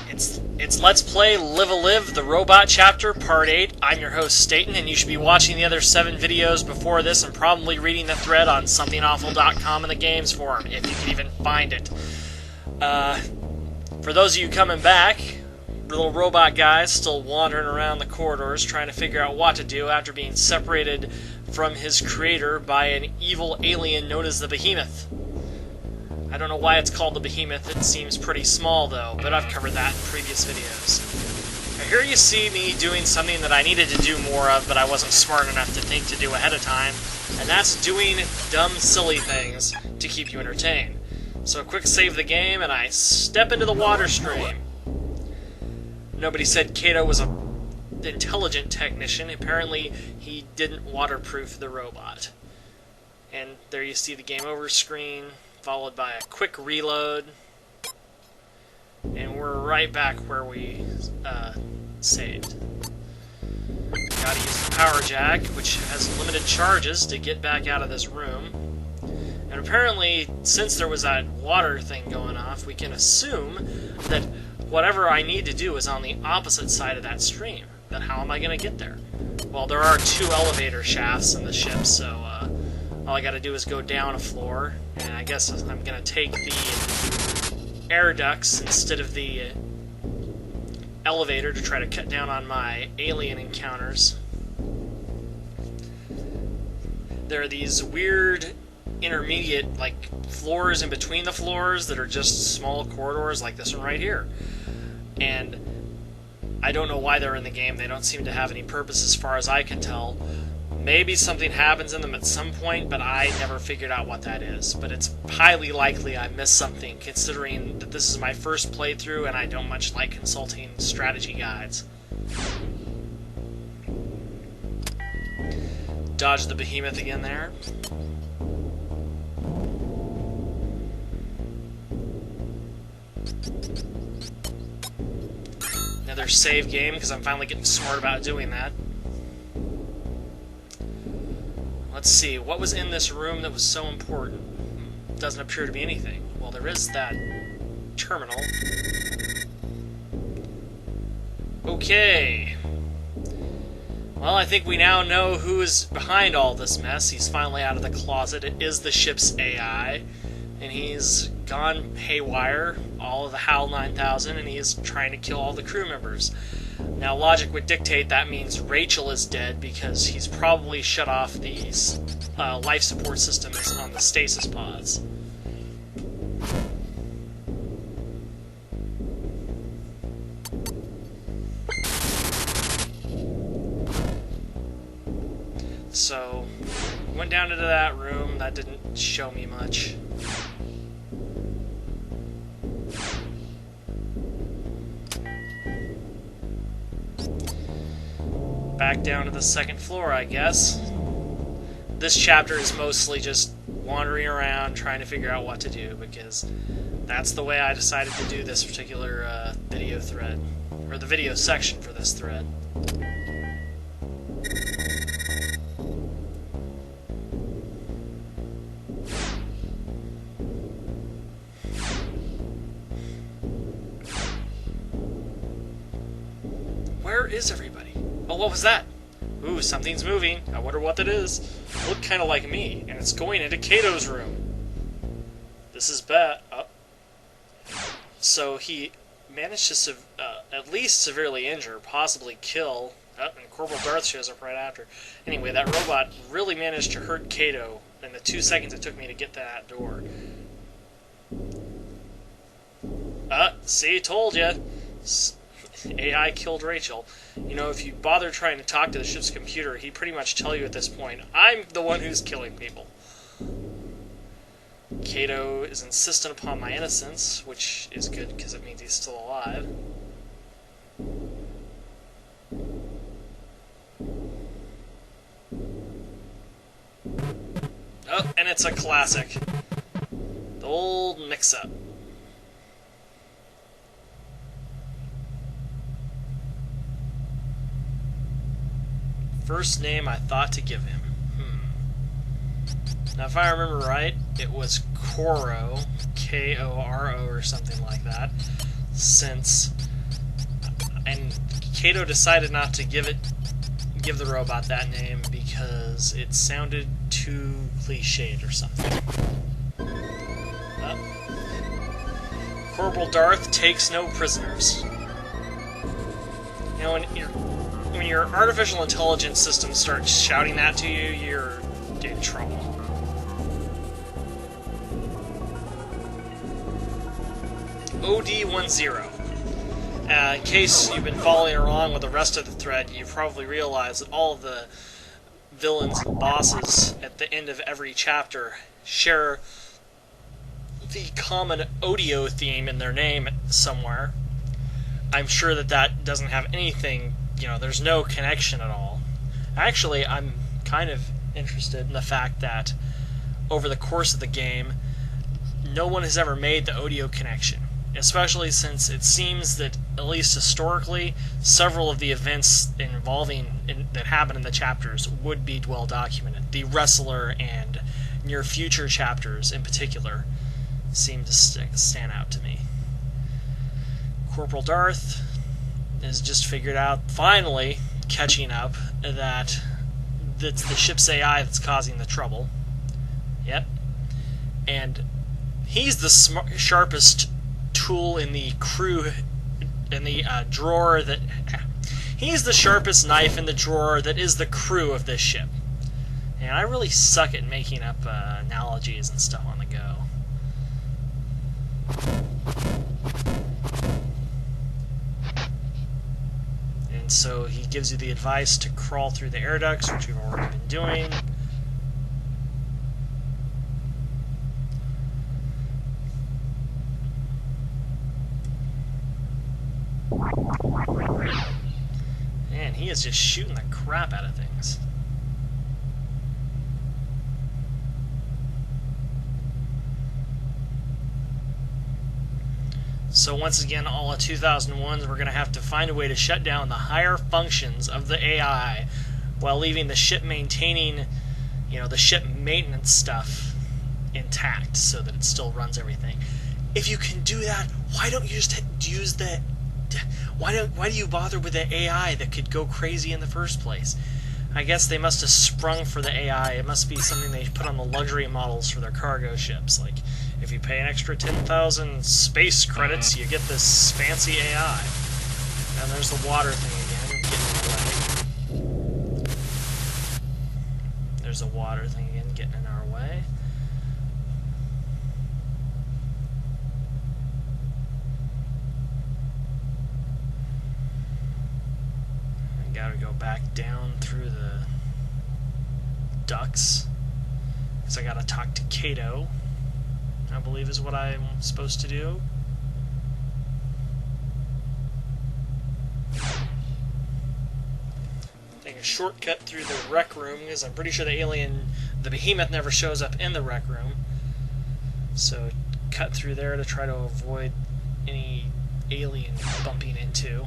It's Let's Play Live a Live, the Robot Chapter, Part 8. I'm your host, Staten, and you should be watching the other 7 videos before this and probably reading the thread on somethingawful.com in the games forum, if you can even find it. For those of you coming back, little robot guy's still wandering around the corridors trying to figure out what to do after being separated from his creator by an evil alien known as the Behemoth. I don't know why it's called the Behemoth. It seems pretty small, though, but I've covered that in previous videos. Now, here you see me doing something that I needed to do more of, but I wasn't smart enough to think to do ahead of time, and that's doing dumb, silly things to keep you entertained. So a quick save the game, and I step into the water stream. Nobody said Kato was an intelligent technician. Apparently, he didn't waterproof the robot. And there you see the game over screen, followed by a quick reload, and we're right back where we saved. Gotta use the power jack, which has limited charges, to get back out of this room. And apparently, since there was that water thing going off, we can assume that whatever I need to do is on the opposite side of that stream. Then how am I going to get there? Well, there are 2 elevator shafts in the ship, so all I gotta do is go down a floor, and I guess I'm gonna take the air ducts instead of the elevator to try to cut down on my alien encounters. There are these weird intermediate, floors in between the floors that are just small corridors like this one right here. And I don't know why they're in the game. They don't seem to have any purpose as far as I can tell. Maybe something happens in them at some point, but I never figured out what that is. But it's highly likely I missed something, considering that this is my first playthrough and I don't much like consulting strategy guides. Dodge the Behemoth again there. Another save game, because I'm finally getting smart about doing that. Let's see, what was in this room that was so important? Doesn't appear to be anything. Well, there is that terminal. Okay. Well, I think we now know who is behind all this mess. He's finally out of the closet. It is the ship's AI. And he's gone haywire, all of the HAL 9000, and he is trying to kill all the crew members. Now, logic would dictate that means Rachel is dead because he's probably shut off the life support systems on the stasis pods. So, went down into that room. That didn't show me much. Back down to the 2nd floor, I guess. This chapter is mostly just wandering around trying to figure out what to do, because that's the way I decided to do this particular video thread, or the video section for this thread. Where is everybody? Oh, what was that? Ooh, something's moving. I wonder what that is. It looked kind of like me, and it's going into Kato's room. This is bad. So he managed to at least severely injure, possibly kill. And Corporal Darth shows up right after. Anyway, that robot really managed to hurt Kato in the 2 seconds it took me to get to that door. See, told ya. AI killed Rachel. You know, if you bother trying to talk to the ship's computer, he'd pretty much tell you at this point, I'm the one who's killing people. Kato is insistent upon my innocence, which is good because it means he's still alive. Oh, and it's a classic. The old mix-up. First name I thought to give him. Now, if I remember right, it was Koro, K-O-R-O or something like that, since Kato decided not to give the robot that name because it sounded too cliched or something. Corporal Darth takes no prisoners. You know, when your artificial intelligence system starts shouting that to you, you're in trouble. OD10. In case you've been following along with the rest of the thread, you've probably realized that all of the villains and bosses at the end of every chapter share the common audio theme in their name somewhere. I'm sure that doesn't have anything, there's no connection at all. Actually, I'm kind of interested in the fact that over the course of the game, no one has ever made the audio connection. Especially since it seems that, at least historically, several of the events that happen in the chapters would be well documented. The Wrestler and near future chapters in particular seem to stand out to me. Corporal Darth has just figured out, finally catching up, that it's the ship's AI that's causing the trouble. Yep. And he's the sharpest tool in the crew, in the drawer that... He's the sharpest knife in the drawer that is the crew of this ship. And I really suck at making up analogies and stuff on the go. And so he gives you the advice to crawl through the air ducts, which we've already been doing. Man, he is just shooting the crap out of things. So once again, all of 2001, we're going to have to find a way to shut down the higher functions of the AI while leaving the ship maintaining, the ship maintenance stuff intact so that it still runs everything. If you can do that, why don't you just use the... Why do you bother with the AI that could go crazy in the first place? I guess they must have sprung for the AI. It must be something they put on the luxury models for their cargo ships. Like, if you pay an extra 10,000 space credits, you get this fancy AI. And there's the water thing again, getting in the way. There's the water thing again, getting in our way. Gotta go back down through the ducts because I gotta talk to Kato, I believe is what I'm supposed to do. Take a shortcut through the rec room because I'm pretty sure the behemoth never shows up in the rec room. So cut through there to try to avoid any alien bumping into.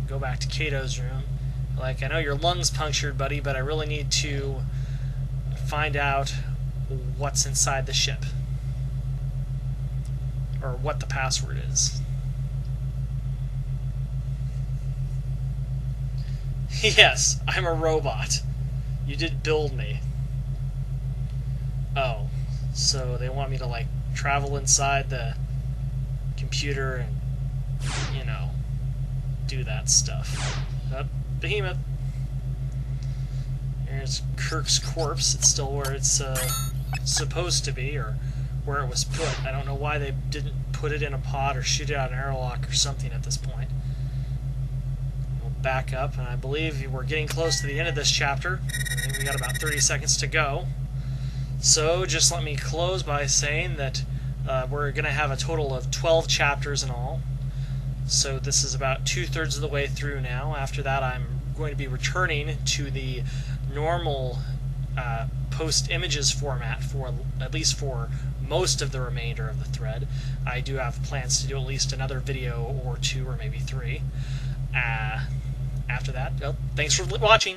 Go back to Kato's room. Like, I know your lung's punctured, buddy, but I really need to find out what's inside the ship. Or what the password is. Yes, I'm a robot. You did build me. Oh, so they want me to, travel inside the computer and, do that stuff. Behemoth. Here's Kirk's corpse. It's still where it's supposed to be, or where it was put. I don't know why they didn't put it in a pod or shoot it out an airlock or something at this point. We'll back up, and I believe we're getting close to the end of this chapter. I think we got about 30 seconds to go. So just let me close by saying that we're going to have a total of 12 chapters in all. So this is about 2/3 of the way through now. After that, I'm going to be returning to the normal post images format for at least for most of the remainder of the thread. I do have plans to do at least another video or two or maybe three. After that, well, thanks for watching.